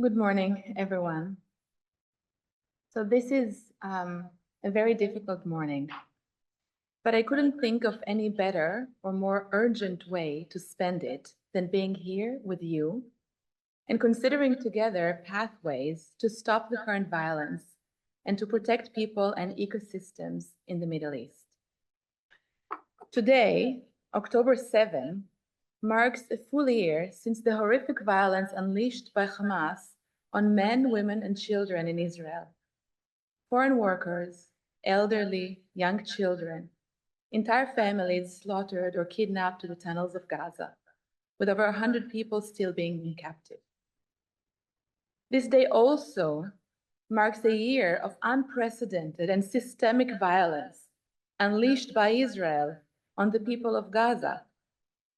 Good morning, everyone. So this is a very difficult morning, but I couldn't think of any better or more urgent way to spend it than being here with you and considering together pathways to stop the current violence and to protect people and ecosystems in the Middle East. Today, October 7, marks a full year since the horrific violence unleashed by Hamas on men, women, and children in Israel. Foreign workers, elderly, young children, entire families slaughtered or kidnapped to the tunnels of Gaza, with over 100 people still being captive. This day also marks a year of unprecedented and systemic violence unleashed by Israel on the people of Gaza,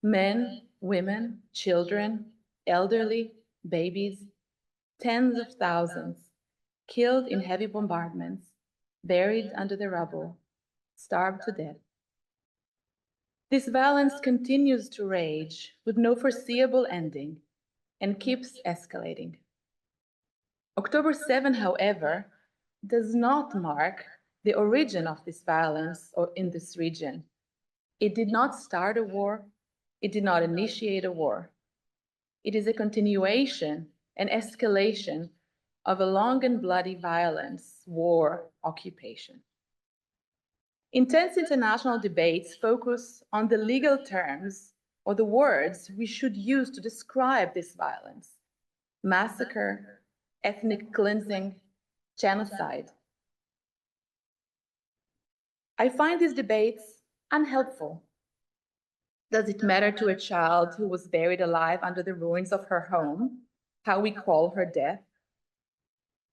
men, women, children, elderly, babies, tens of thousands, killed in heavy bombardments, buried under the rubble, starved to death. This violence continues to rage with no foreseeable ending and keeps escalating. October 7, however, does not mark the origin of this violence in this region. It did not start a war. It did not initiate a war. It is a continuation and escalation of a long and bloody violence, war, occupation. Intense international debates focus on the legal terms or the words we should use to describe this violence: massacre, ethnic cleansing, genocide. I find these debates unhelpful. Does it matter to a child who was buried alive under the ruins of her home how we call her death?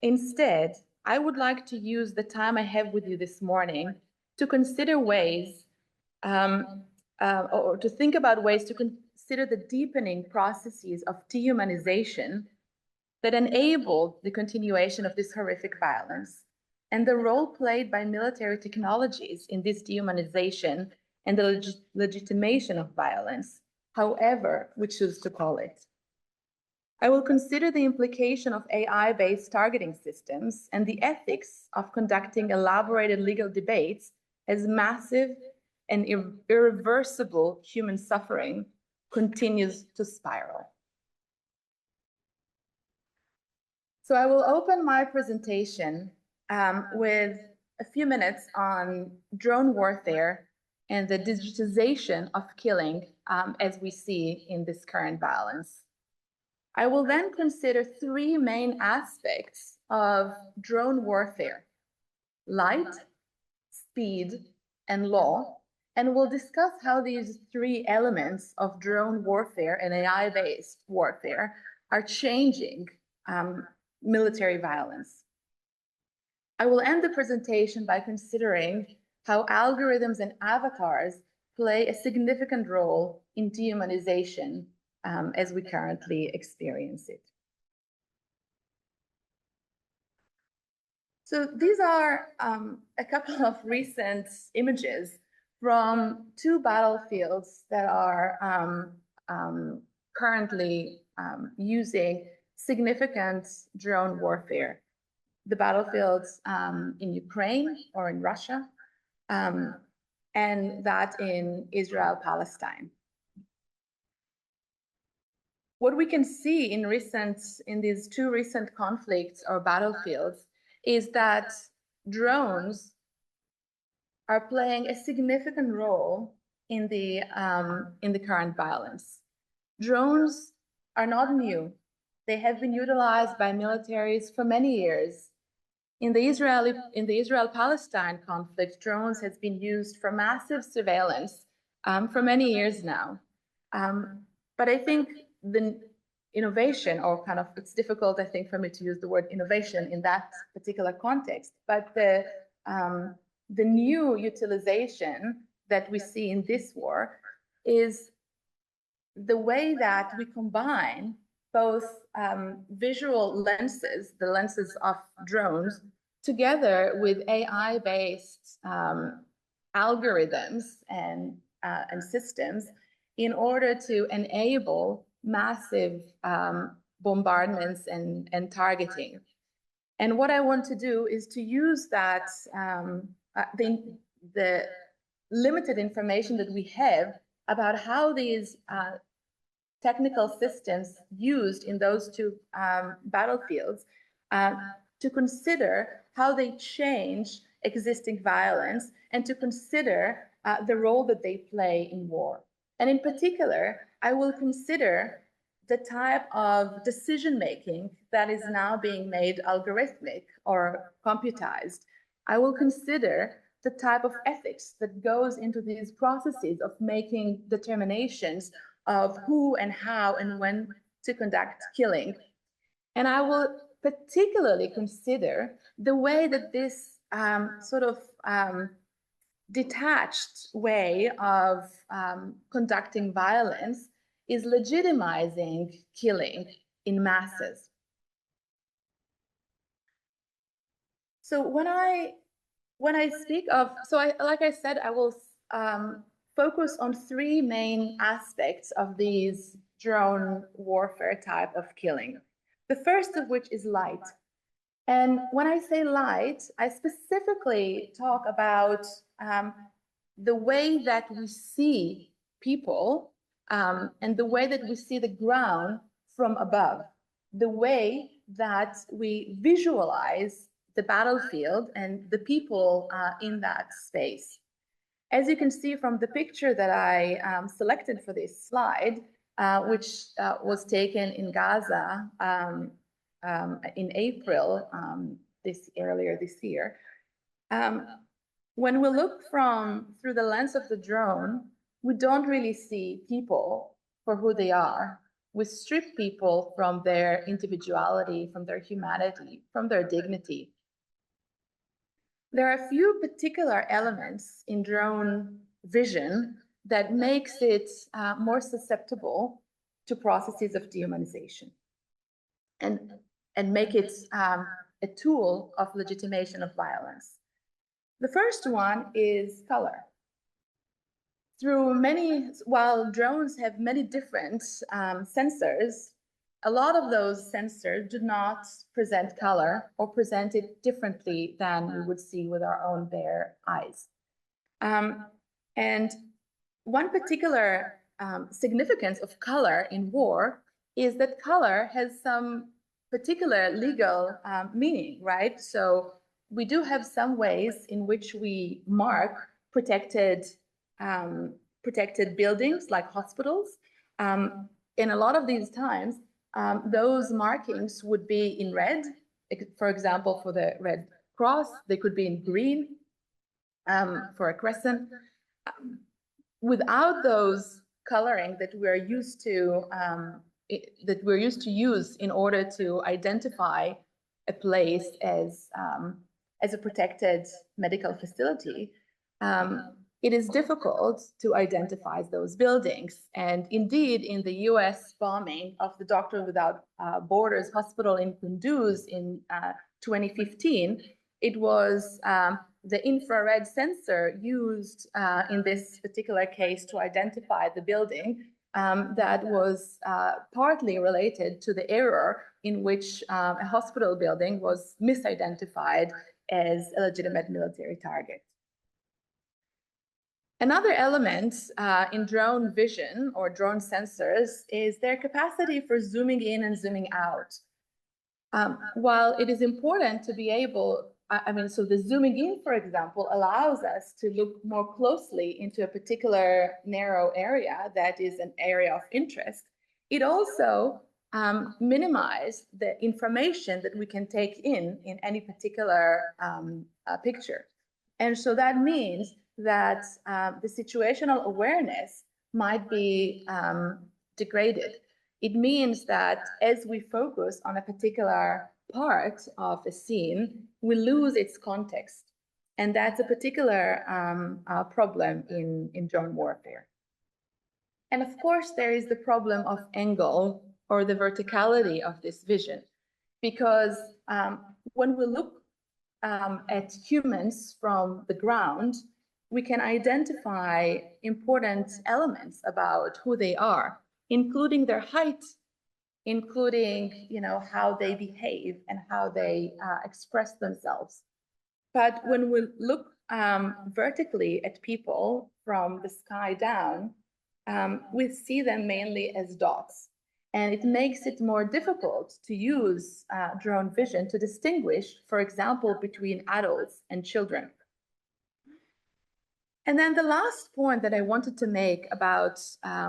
Instead, I would like to use the time I have with you this morning to consider ways or to think about ways to consider the deepening processes of dehumanization that enabled the continuation of this horrific violence and the role played by military technologies in this dehumanization and the legitimation of violence, however we choose to call it. I will consider the implication of AI-based targeting systems and the ethics of conducting elaborated legal debates as massive and irreversible human suffering continues to spiral. So I will open my presentation with a few minutes on drone warfare and the digitization of killing as we see in this current violence. I will then consider three main aspects of drone warfare: light, speed, and law, and we'll discuss how these three elements of drone warfare and AI-based warfare are changing military violence. I will end the presentation by considering how algorithms and avatars play a significant role in dehumanization as we currently experience it. So these are a couple of recent images from two battlefields that are currently using significant drone warfare. The battlefields in Ukraine or in Russia, and that in Israel-Palestine. What we can see in these two recent conflicts or battlefields is that drones are playing a significant role in the current violence. Drones are not new. They have been utilized by militaries for many years. In the Israel-Palestine conflict, drones has been used for massive surveillance for many years now. But I think the innovation, or kind of, it's difficult, I think, for me to use the word innovation in that particular context, but the new utilization that we see in this war is the way that we combine both visual lenses, the lenses of drones, together with AI-based algorithms and systems in order to enable massive bombardments and targeting. And what I want to do is to use that, the limited information that we have about how these technical systems used in those two battlefields to consider how they change existing violence and to consider the role that they play in war. And in particular, I will consider the type of decision-making that is now being made algorithmic or computized. I will consider the type of ethics that goes into these processes of making determinations of who and how and when to conduct killing. And I will particularly consider the way that this detached way of conducting violence is legitimizing killing in masses. So when I speak of, like I said, I will focus on three main aspects of these drone warfare type of killing. The first of which is light. And when I say light, I specifically talk about the way that we see people and the way that we see the ground from above, the way that we visualize the battlefield and the people in that space. As you can see from the picture that I selected for this slide, which was taken in Gaza in April earlier this year, when we look through the lens of the drone, we don't really see people for who they are. We strip people from their individuality, from their humanity, from their dignity. There are a few particular elements in drone vision that makes it more susceptible to processes of dehumanization and make it a tool of legitimation of violence. The first one is color. While drones have many different sensors, a lot of those sensors do not present color or present it differently than we would see with our own bare eyes. And one particular significance of color in war is that color has some particular legal meaning, right? So we do have some ways in which we mark protected buildings like hospitals. In a lot of these times, those markings would be in red. For example, for the Red Cross, they could be in green for a crescent. Without those coloring that we're used to use in order to identify a place as a protected medical facility, it is difficult to identify those buildings. And indeed, in the US bombing of the Doctors Without Borders hospital in Kunduz in 2015, it was the infrared sensor used in this particular case to identify the building that was partly related to the error in which a hospital building was misidentified as a legitimate military target. Another element in drone vision or drone sensors is their capacity for zooming in and zooming out. While it is important to be able, so the zooming in, for example, allows us to look more closely into a particular narrow area that is an area of interest. It also minimizes the information that we can take in any particular picture. And so that means that the situational awareness might be degraded. It means that as we focus on a particular part of a scene, we lose its context. And that's a particular problem in drone warfare. And of course, there is the problem of angle or the verticality of this vision, because when we look at humans from the ground, we can identify important elements about who they are, including their height, including, how they behave and how they express themselves. But when we look vertically at people from the sky down, we see them mainly as dots. And it makes it more difficult to use drone vision to distinguish, for example, between adults and children. And then the last point that I wanted to make about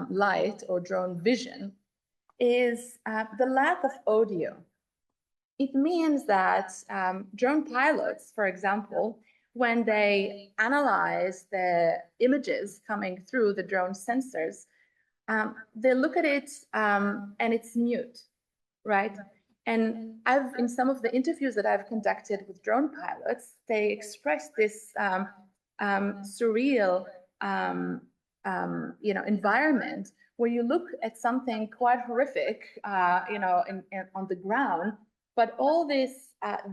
light or drone vision is the lack of audio. It means that drone pilots, for example, when they analyze the images coming through the drone sensors, they look at it and it's mute, right? And in some of the interviews that I've conducted with drone pilots, they express this surreal, environment where you look at something quite horrific, on the ground, but all this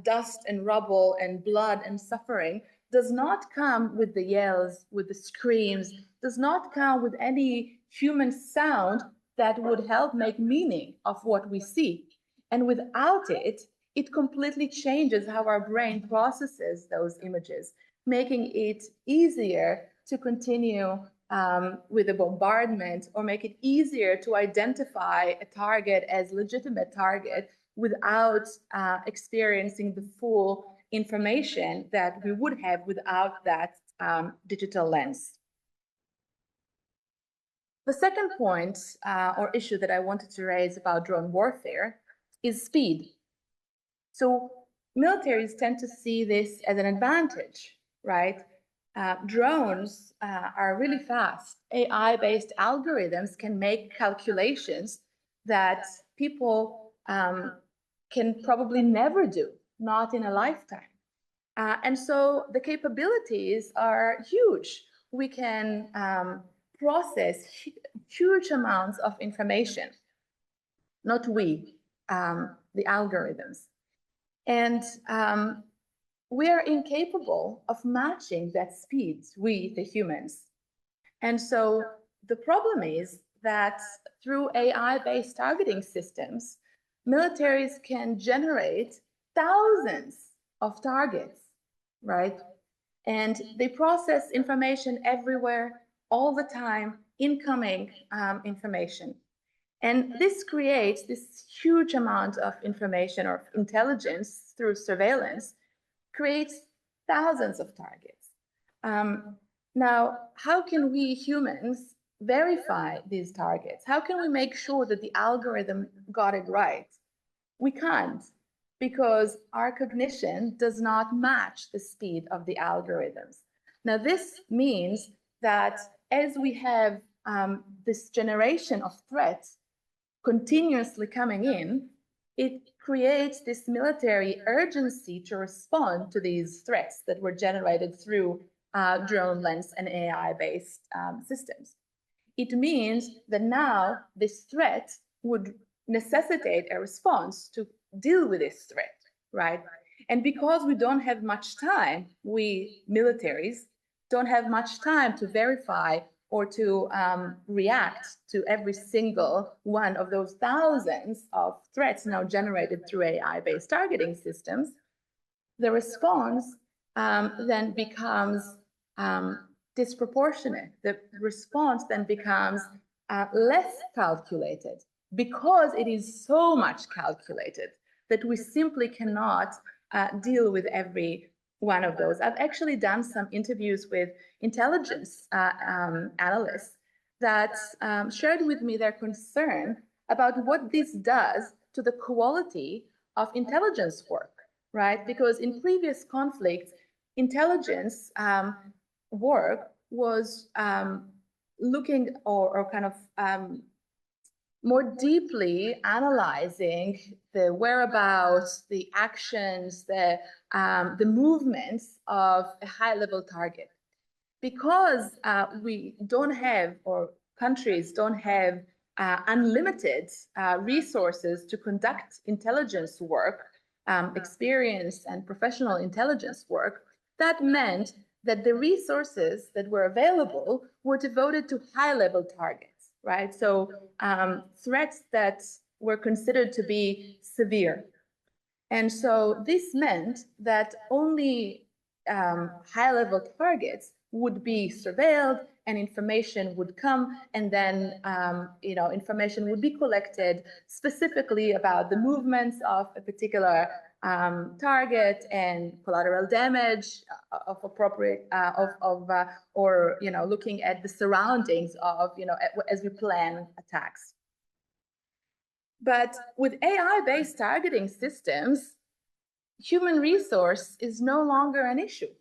dust and rubble and blood and suffering does not come with the yells, with the screams, does not come with any human sound that would help make meaning of what we see. And without it, it completely changes how our brain processes those images, making it easier to continue with a bombardment, or make it easier to identify a target as legitimate target without experiencing the full information that we would have without that digital lens. The second point or issue that I wanted to raise about drone warfare is speed. So militaries tend to see this as an advantage, right? Drones are really fast. AI-based algorithms can make calculations that people can probably never do, not in a lifetime. And so the capabilities are huge. We can process huge amounts of information, not we, the algorithms. And we are incapable of matching that speed, we, the humans. And so the problem is that through AI-based targeting systems, militaries can generate thousands of targets, right? And they process information everywhere, all the time, incoming information. And this creates this huge amount of information or intelligence through surveillance, creates thousands of targets. Now, how can we humans verify these targets? How can we make sure that the algorithm got it right? We can't, because our cognition does not match the speed of the algorithms. Now, this means that as we have this generation of threats continuously coming in, it creates this military urgency to respond to these threats that were generated through drone lens and AI-based systems. It means that now this threat would necessitate a response to deal with this threat, right? And because we don't have much time, we militaries don't have much time to verify or to react to every single one of those thousands of threats now generated through AI-based targeting systems, the response then becomes disproportionate. The response then becomes less calculated, because it is so much calculated that we simply cannot deal with every one of those. I've actually done some interviews with intelligence analysts that shared with me their concern about what this does to the quality of intelligence work, right? Because in previous conflicts, intelligence work was looking or kind of more deeply analyzing the whereabouts, the actions, the movements of a high-level target. Because we don't have, or countries don't have unlimited resources to conduct intelligence work, experienced and professional intelligence work, that meant that the resources that were available were devoted to high-level targets, right? So threats that were considered to be severe. And so this meant that only high-level targets would be surveilled, and information would come, and then information would be collected specifically about the movements of a particular target and collateral damage of appropriate or looking at the surroundings of as we plan attacks. But with AI-based targeting systems, human resource is no longer an issue.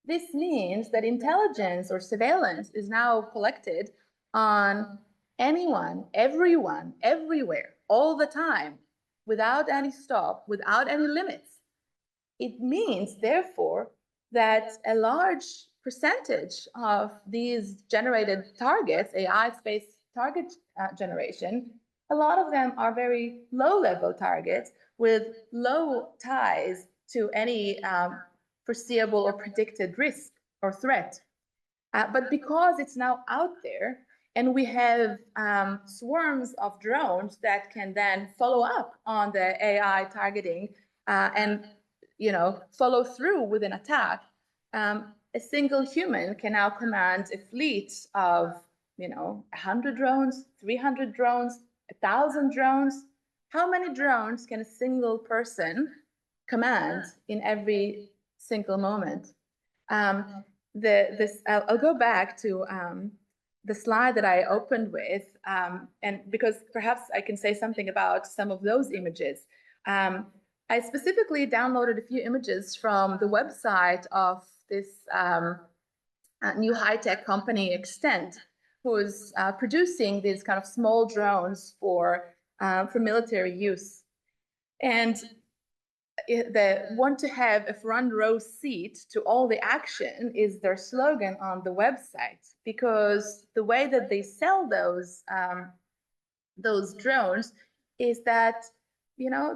This means that intelligence or surveillance is now collected on anyone, everyone, everywhere, all the time, without any stop, without any limits. It means, therefore, that a large percentage of these generated targets, AI-based target generation, a lot of them are very low-level targets with low ties to any foreseeable or predicted risk or threat. But because it's now out there, and we have swarms of drones that can then follow up on the AI targeting and follow through with an attack, a single human can now command a fleet of 100 drones, 300 drones, 1,000 drones. How many drones can a single person command in every single moment? I'll go back to the slide that I opened with, and because perhaps I can say something about some of those images. I specifically downloaded a few images from the website of this new high-tech company, Extent, who's producing these kind of small drones for military use. And they want to have a front row seat to all the action is their slogan on the website, because the way that they sell those drones is that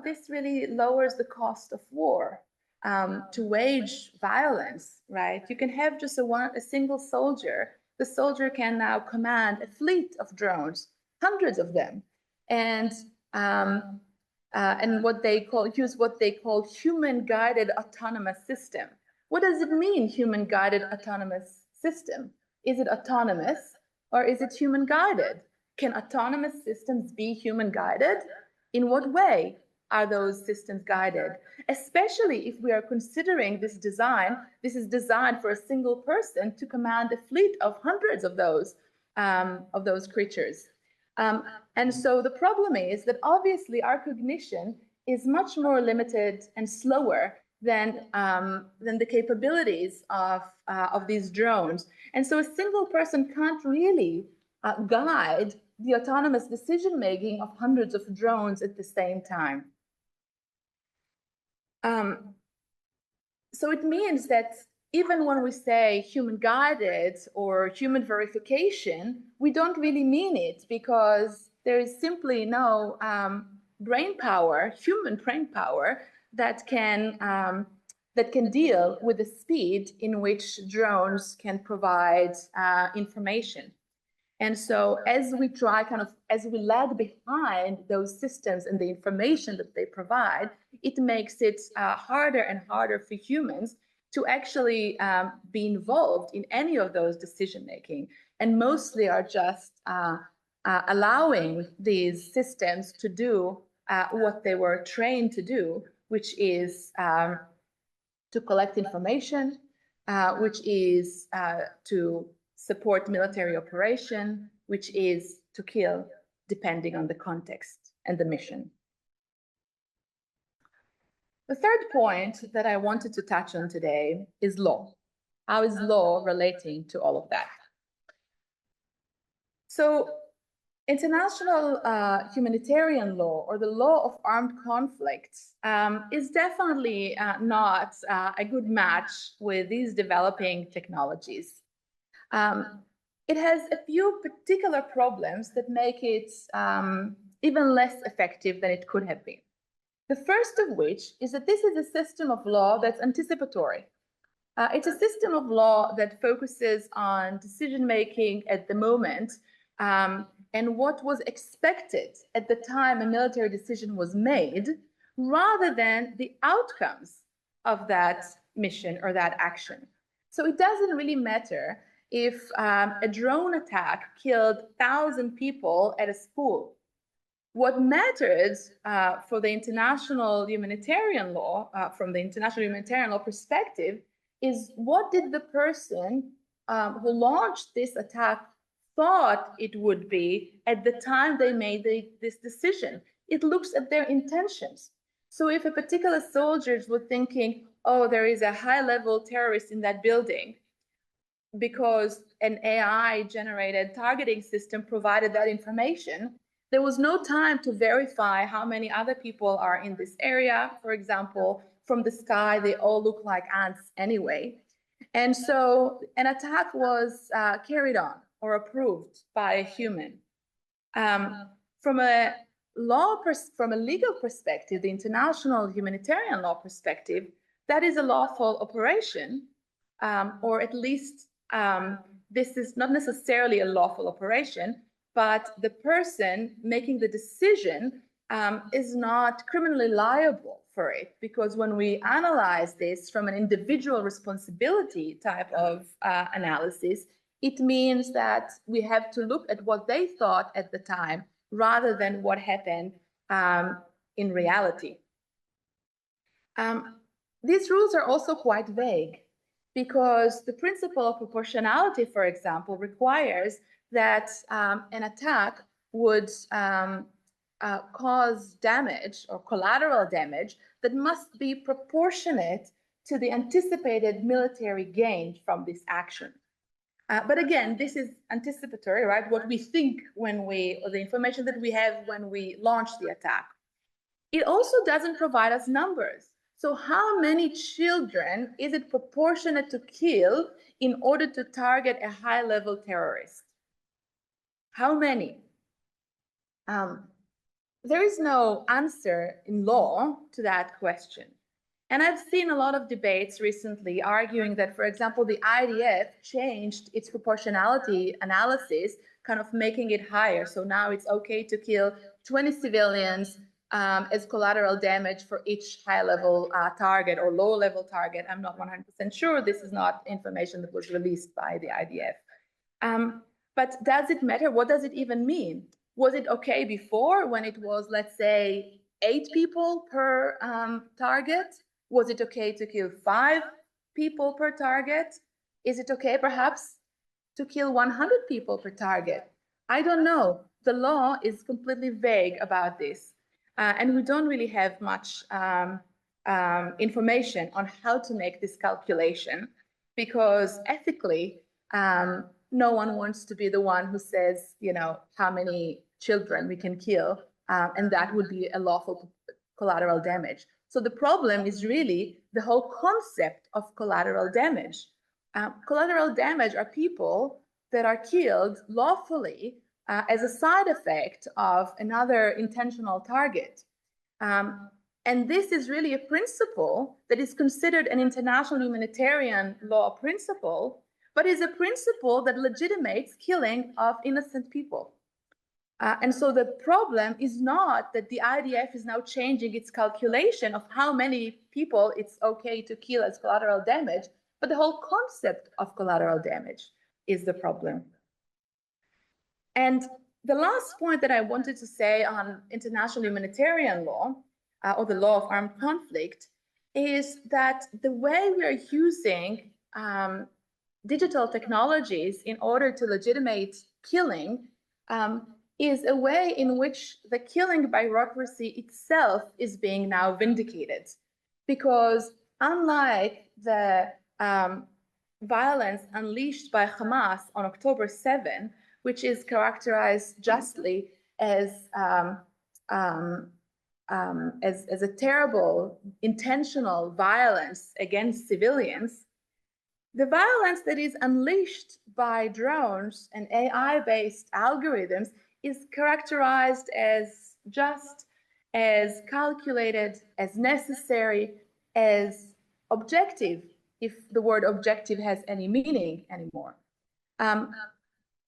this really lowers the cost of war. To wage violence, right? You can have just a single soldier. The soldier can now command a fleet of drones, hundreds of them, and what they call human-guided autonomous system. What does it mean, human-guided autonomous system? Is it autonomous or is it human-guided? Can autonomous systems be human-guided? In what way are those systems guided? Especially if we are considering this is designed for a single person to command a fleet of hundreds of those creatures. And so the problem is that obviously our cognition is much more limited and slower than the capabilities of these drones. And so a single person can't really guide the autonomous decision-making of hundreds of drones at the same time. So it means that even when we say human-guided or human verification, we don't really mean it, because there is simply no brain power, human brain power, that can deal with the speed in which drones can provide information. And so as we lag behind those systems and the information that they provide, it makes it harder and harder for humans to actually be involved in any of those decision-making, and mostly are just allowing these systems to do what they were trained to do, which is to collect information, which is to support military operation, which is to kill, depending on the context and the mission. The third point that I wanted to touch on today is law. How is law relating to all of that? So international humanitarian law, or the law of armed conflicts, is definitely not a good match with these developing technologies. It has a few particular problems that make it even less effective than it could have been. The first of which is that this is a system of law that's anticipatory. It's a system of law that focuses on decision-making at the moment, and what was expected at the time a military decision was made, rather than the outcomes of that mission or that action. So it doesn't really matter if a drone attack killed 1,000 people at a school. What mattered for the international humanitarian law, from the international humanitarian law perspective, is what did the person who launched this attack thought it would be at the time they made this decision. It looks at their intentions. So if a particular soldiers were thinking, oh, there is a high-level terrorist in that building, because an AI-generated targeting system provided that information, there was no time to verify how many other people are in this area. For example, from the sky, they all look like ants anyway. And so an attack was carried on or approved by a human. From a legal perspective, the international humanitarian law perspective, that is a lawful operation, or at least this is not necessarily a lawful operation, but the person making the decision is not criminally liable for it, because when we analyze this from an individual responsibility type of analysis, it means that we have to look at what they thought at the time rather than what happened in reality. These rules are also quite vague, because the principle of proportionality, for example, requires that an attack would cause damage or collateral damage that must be proportionate to the anticipated military gain from this action. But again, this is anticipatory, right? What we think or the information that we have when we launch the attack. It also doesn't provide us numbers. So how many children is it proportionate to kill in order to target a high-level terrorist? How many? There is no answer in law to that question. And I've seen a lot of debates recently arguing that, for example, the IDF changed its proportionality analysis, kind of making it higher. So now it's okay to kill 20 civilians as collateral damage for each high-level target or low-level target. I'm not 100% sure. This is not information that was released by the IDF. But does it matter? What does it even mean? Was it okay before, when it was, let's say, 8 people per target? Was it okay to kill 5 people per target? Is it okay, perhaps, to kill 100 people per target? I don't know. The law is completely vague about this. And we don't really have much information on how to make this calculation, because ethically, no one wants to be the one who says, how many children we can kill, and that would be a lawful collateral damage. So the problem is really the whole concept of collateral damage. Collateral damage are people that are killed lawfully as a side effect of another intentional target. And this is really a principle that is considered an international humanitarian law principle, but is a principle that legitimates killing of innocent people. And so the problem is not that the IDF is now changing its calculation of how many people it's okay to kill as collateral damage, but the whole concept of collateral damage is the problem. And the last point that I wanted to say on international humanitarian law, or the law of armed conflict, is that the way we are using digital technologies in order to legitimate killing is a way in which the killing bureaucracy itself is being now vindicated. Because unlike the violence unleashed by Hamas on October 7, which is characterized justly as a terrible, intentional violence against civilians, the violence that is unleashed by drones and AI-based algorithms is characterized as just, as calculated, as necessary, as objective, if the word objective has any meaning anymore.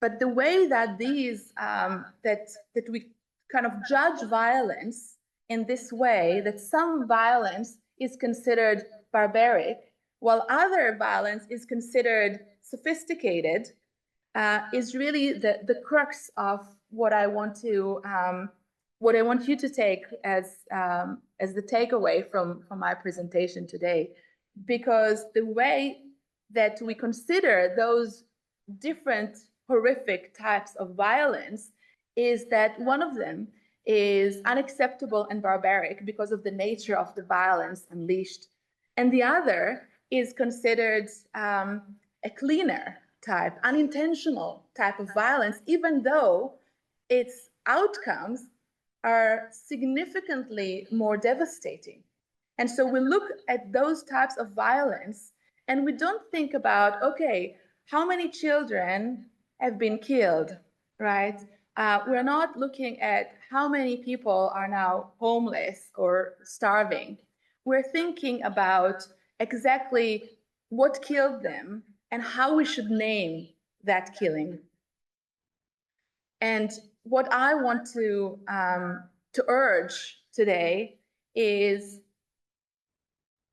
But the way that these that we kind of judge violence in this way, that some violence is considered barbaric, while other violence is considered sophisticated, is really the crux of what I want you to take as the takeaway from my presentation today, because the way that we consider those different horrific types of violence is that one of them is unacceptable and barbaric because of the nature of the violence unleashed, and the other is considered a cleaner type, unintentional type of violence, even though its outcomes are significantly more devastating. And so we look at those types of violence and we don't think about, okay, how many children have been killed, right? We're not looking at how many people are now homeless or starving. We're thinking about exactly what killed them and how we should name that killing. And what I want to urge today is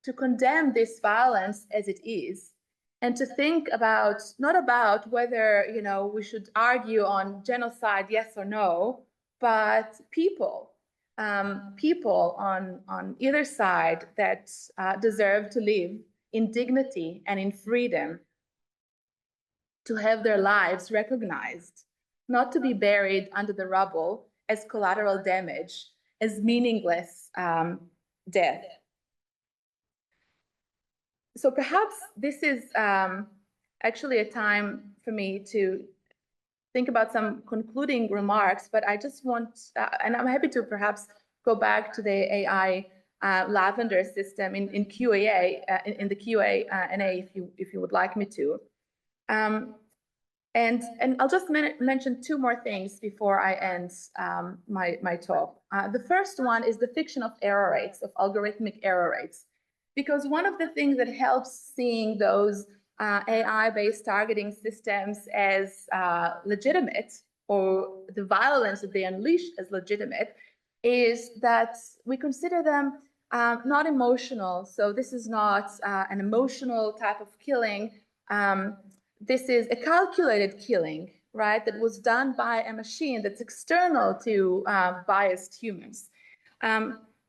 to condemn this violence as it is, and to think about, not about whether, we should argue on genocide, yes or no, but people on either side that deserve to live in dignity and in freedom, to have their lives recognized, not to be buried under the rubble as collateral damage, as meaningless death. So perhaps this is actually a time for me to think about some concluding remarks, but I just want, and I'm happy to perhaps go back to the AI lavender system in QA, in the QA&A if you would like me to. And I'll just mention two more things before I end my talk. The first one is the fiction of error rates, of algorithmic error rates. Because one of the things that helps seeing those AI-based targeting systems as legitimate, or the violence that they unleash as legitimate, is that we consider them not emotional. So this is not an emotional type of killing. This is a calculated killing, right, that was done by a machine that's external to biased humans.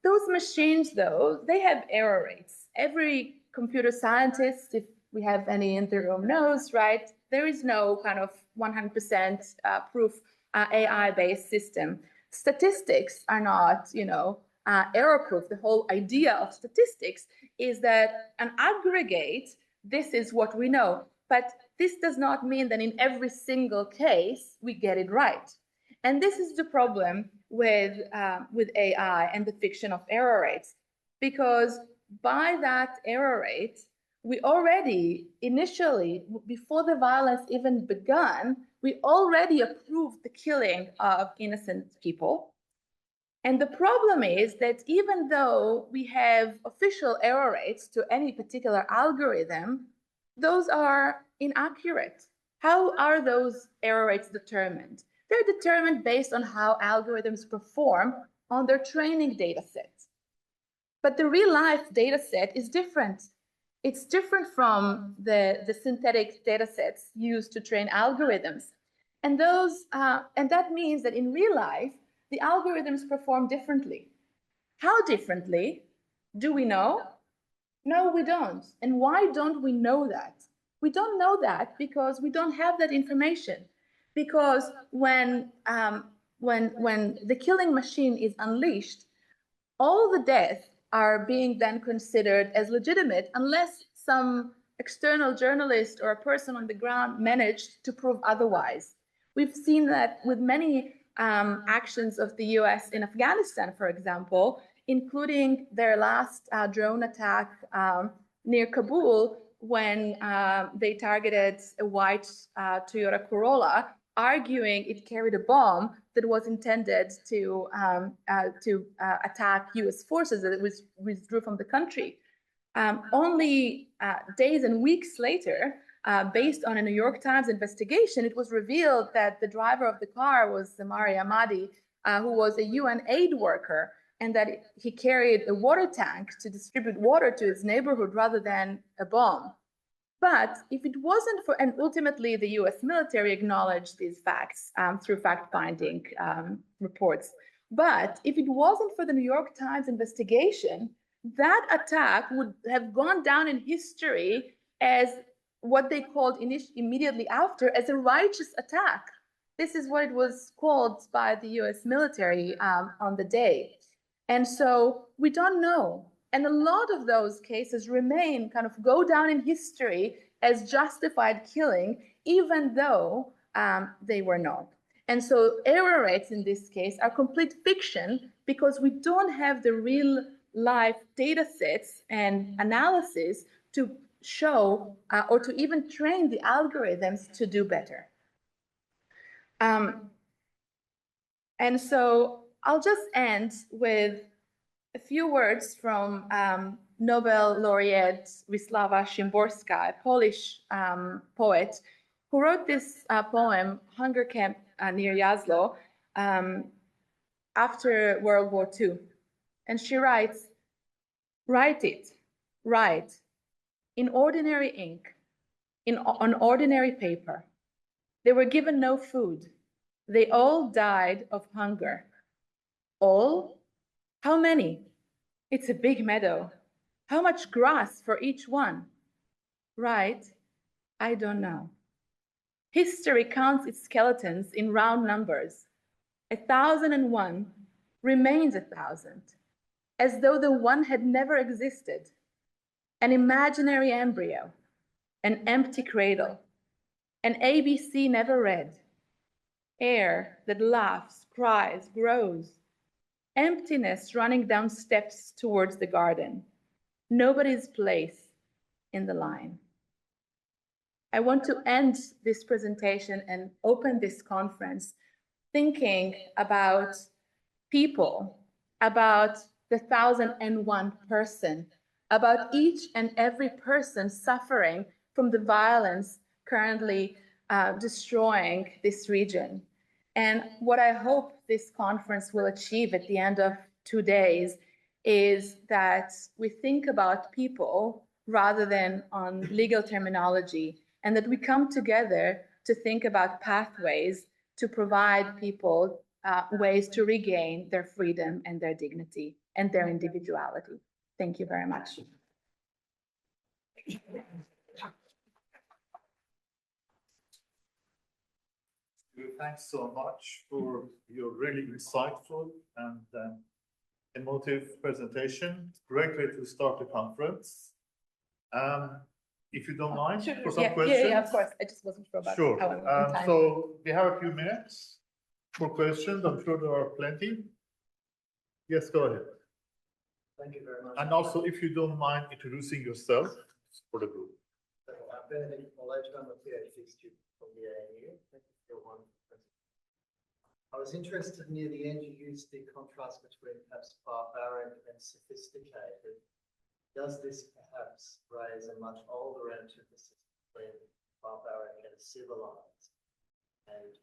Those machines, though, they have error rates. Every computer scientist, if we have any in the room, knows, right? There is no kind of 100% proof AI-based system. Statistics are not, error-proof. The whole idea of statistics is that an aggregate, this is what we know. But this does not mean that in every single case we get it right. And this is the problem with AI and the fiction of error rates, because by that error rate, we already initially, before the violence even begun, we already approved the killing of innocent people. And the problem is that even though we have official error rates to any particular algorithm, those are inaccurate. How are those error rates determined? They're determined based on how algorithms perform on their training data sets. But the real life data set is different. It's different from the synthetic data sets used to train algorithms. And that means that in real life, the algorithms perform differently. How differently? Do we know? No, we don't. And why don't we know that? We don't know that because we don't have that information. Because when the killing machine is unleashed, all the deaths are being then considered as legitimate unless some external journalist or a person on the ground managed to prove otherwise. We've seen that with many actions of the US in Afghanistan, for example, including their last drone attack near Kabul, when they targeted a white Toyota Corolla, arguing it carried a bomb that was intended to attack US forces that withdrew from the country. Only days and weeks later, based on a New York Times investigation, it was revealed that the driver of the car was Samari Ahmadi, who was a UN aid worker, and that he carried a water tank to distribute water to his neighborhood rather than a bomb. But if it wasn't for, and ultimately the US military acknowledged these facts through fact-finding reports. But if it wasn't for the New York Times investigation, that attack would have gone down in history as what they called immediately after as a righteous attack. This is what it was called by the US military on the day. And so we don't know. And a lot of those cases remain, kind of go down in history as justified killing, even though they were not. And so error rates in this case are complete fiction because we don't have the real life data sets and analysis to show or to even train the algorithms to do better. And so I'll just end with a few words from Nobel laureate Wisława Szymborska, a Polish poet, who wrote this poem, Hunger Camp near Jaslo, after World War II. And she writes, "Write it, write, in ordinary ink, on ordinary paper. They were given no food. They all died of hunger. All? How many? It's a big meadow. How much grass for each one? Right? I don't know. History counts its skeletons in round numbers. 1,001 remains 1,000, as though the one had never existed. An imaginary embryo, an empty cradle, an ABC never read, air that laughs, cries, grows, emptiness running down steps towards the garden, nobody's place in the line." I want to end this presentation and open this conference thinking about people, about the 1,001 person, about each and every person suffering from the violence currently destroying this region. And what I hope this conference will achieve at the end of 2 days is that we think about people rather than on legal terminology, and that we come together to think about pathways to provide people ways to regain their freedom and their dignity and their individuality. Thank you very much. Thanks so much for your really insightful and emotive presentation. Great way to start the conference. If you don't mind, Sure. for some questions. Yeah, of course. I just wasn't sure about Sure. how I'm time. So we have a few minutes for questions. I'm sure there are plenty. Yes, go ahead. Thank you very much. And also, if you don't mind introducing yourself for the group. I'm Benedict Mollage. I'm a PhD student from the ANU. Thank you for your wonderful presentation. I was interested near the end you used the contrast between perhaps barbaric and sophisticated. Does this perhaps raise a much older antithesis between barbaric and civilized, and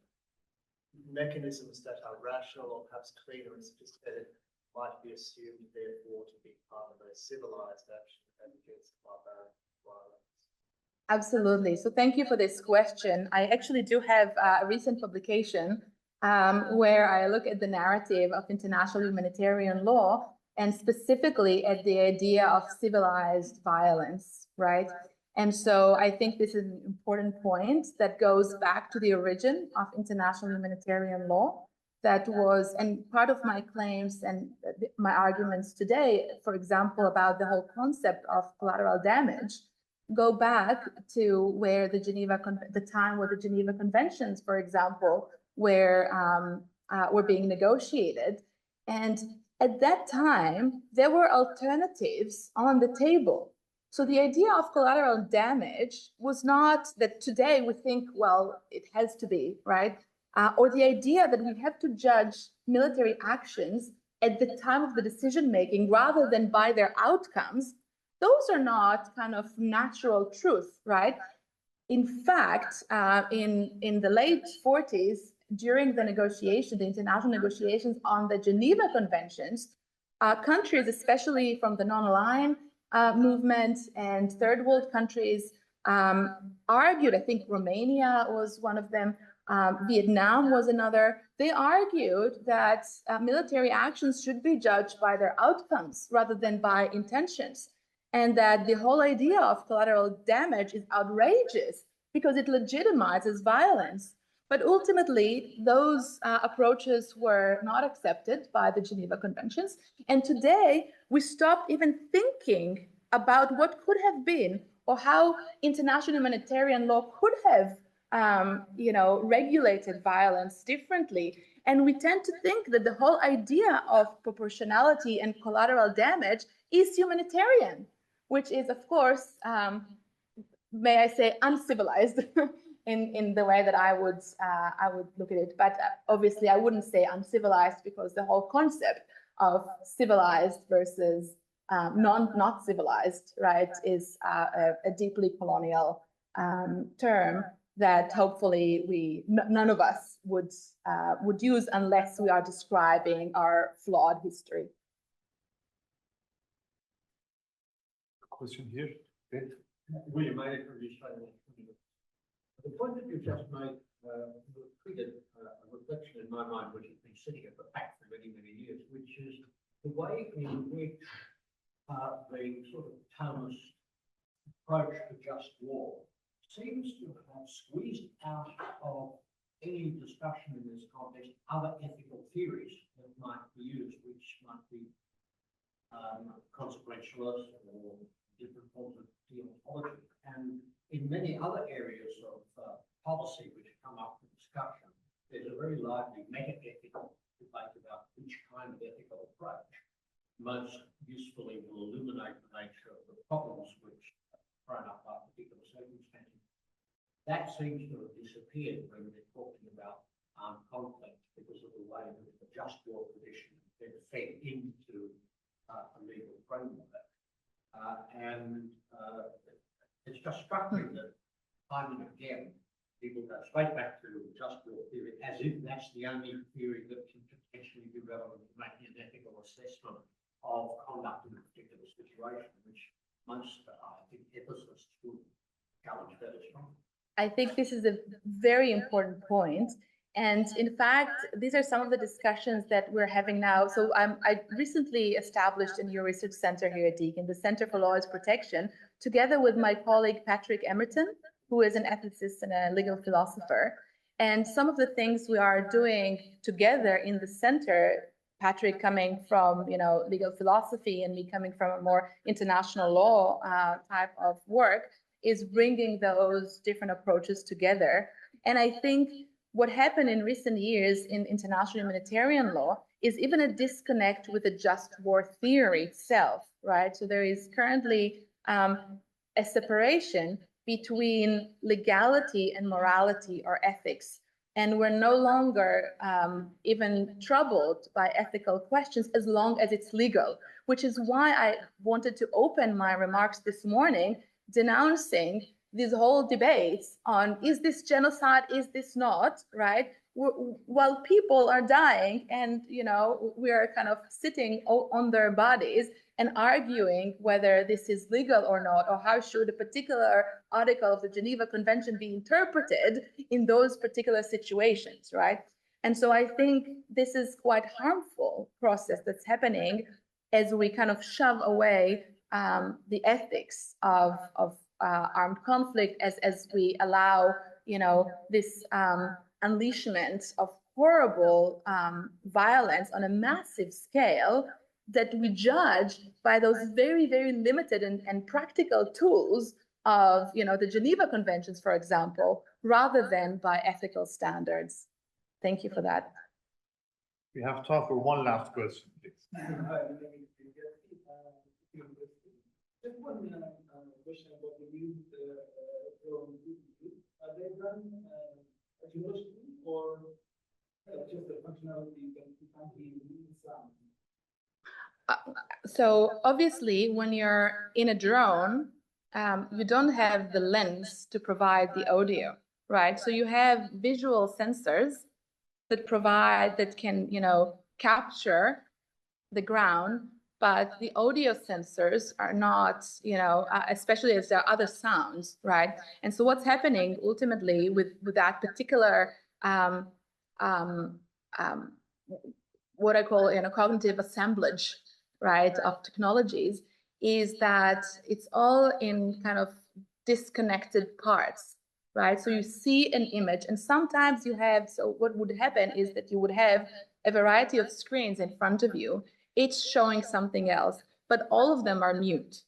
mechanisms that are rational or perhaps cleaner and sophisticated might be assumed therefore to be part of a civilized action against barbaric violence? Absolutely. So thank you for this question. I actually do have a recent publication where I look at the narrative of international humanitarian law and specifically at the idea of civilized violence, right? And so I think this is an important point that goes back to the origin of international humanitarian law. That was, and part of my claims and my arguments today, for example, about the whole concept of collateral damage, go back to where the time where the Geneva Conventions, for example, were being negotiated. And at that time, there were alternatives on the table. So the idea of collateral damage was not that today we think, well, it has to be, right? Or the idea that we have to judge military actions at the time of the decision making rather than by their outcomes. Those are not kind of natural truth, right? In fact, in the late 40s, during the negotiations, the international negotiations on the Geneva Conventions, countries, especially from the non-aligned movement and third world countries, argued, I think Romania was one of them, Vietnam was another, they argued that military actions should be judged by their outcomes rather than by intentions. And that the whole idea of collateral damage is outrageous because it legitimizes violence. But ultimately, those approaches were not accepted by the Geneva Conventions. And today, we stopped even thinking about what could have been or how international humanitarian law could have regulated violence differently. And we tend to think that the whole idea of proportionality and collateral damage is humanitarian, which is, of course, may I say, uncivilized in the way that I would look at it. But obviously, I wouldn't say uncivilized because the whole concept of civilized versus not civilized, right, is a deeply colonial term that hopefully none of us would use unless we are describing our flawed history. Question here. Okay. William Mayer from the Australian. The point that you've just made triggered a reflection in my mind, which has been sitting at the back for many, many years, which is the way in which the sort of Thomas approach to just war seems to have squeezed out of any discussion in this context other ethical theories that might be used, which might be consequentialist or different forms of deontology. And in many other areas of policy which come up for discussion, there's a very lively meta-ethical debate about which kind of ethical approach most usefully will illuminate the nature of the problems which are thrown up by particular circumstances. That seems to have disappeared when we're talking about armed conflict because of the way in which the just war tradition then fed into a legal framework. It's just struck me that time and again, people go straight back to just war theory as if that's the only theory that can potentially be relevant to making an ethical assessment of conduct in a particular situation, which most, I think, ethicists would challenge fairly strongly. I think this is a very important point. And in fact, these are some of the discussions that we're having now. So I recently established a new research center here at Deakin, the Center for Lawyers Protection, together with my colleague Patrick Emerton, who is an ethicist and a legal philosopher. And some of the things we are doing together in the center, Patrick coming from legal philosophy and me coming from a more international law type of work, is bringing those different approaches together. And I think what happened in recent years in international humanitarian law is even a disconnect with the just war theory itself, right? So there is currently a separation between legality and morality or ethics. And we're no longer even troubled by ethical questions as long as it's legal, which is why I wanted to open my remarks this morning denouncing these whole debates on, is this genocide, is this not, right? While people are dying and, we are kind of sitting on their bodies and arguing whether this is legal or not, or how should a particular article of the Geneva Convention be interpreted in those particular situations, right? And so I think this is quite harmful process that's happening as we kind of shove away the ethics of armed conflict as we allow, this unleashment of horrible violence on a massive scale that we judge by those very, very limited and practical tools of, the Geneva Conventions, for example, rather than by ethical standards. Thank you for that. We have time for one last question, please. Just one question about the new are they done at university or just the functionality that can be some? So obviously, when you're in a drone, you don't have the lens to provide the audio, right? So you have visual sensors that can, capture the ground, but the audio sensors are not, especially as there are other sounds, right? And so what's happening ultimately with that particular what I call cognitive assemblage, right, of technologies, is that it's all in kind of disconnected parts, right? So you see an image, and sometimes you have, so what would happen is that you would have a variety of screens in front of you, each showing something else, but all of them are mute.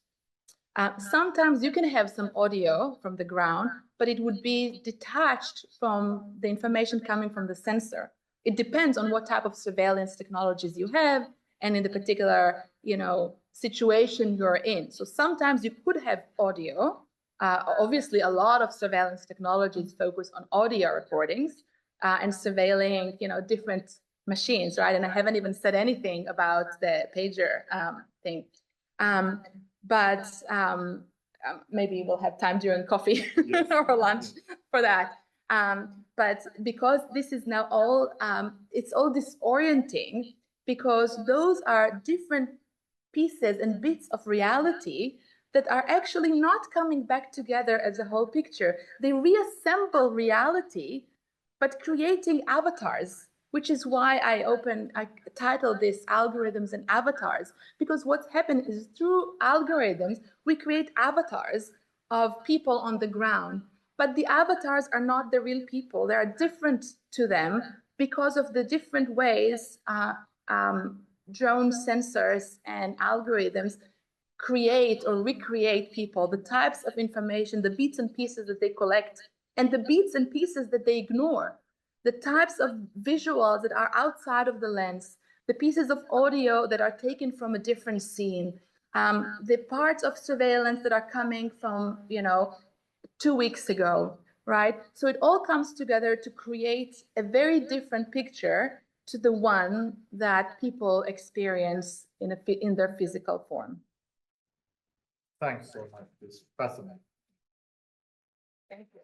Sometimes you can have some audio from the ground, but it would be detached from the information coming from the sensor. It depends on what type of surveillance technologies you have and in the particular, situation you're in. So sometimes you could have audio. Obviously, a lot of surveillance technologies focus on audio recordings and surveilling, different machines, right? And I haven't even said anything about the pager thing. But maybe we'll have time during coffee or lunch for that. But because this is now all, it's all disorienting, because those are different pieces and bits of reality that are actually not coming back together as a whole picture. They reassemble reality, but creating avatars, which is why I titled this Algorithms and Avatars, because what's happened is through algorithms, we create avatars of people on the ground, but the avatars are not the real people. They are different to them because of the different ways drone sensors and algorithms create or recreate people, the types of information, the bits and pieces that they collect, and the bits and pieces that they ignore, the types of visuals that are outside of the lens, the pieces of audio that are taken from a different scene, the parts of surveillance that are coming from, 2 weeks ago, right? So it all comes together to create a very different picture to the one that people experience in their physical form. Thanks so much. It's fascinating. Thank you.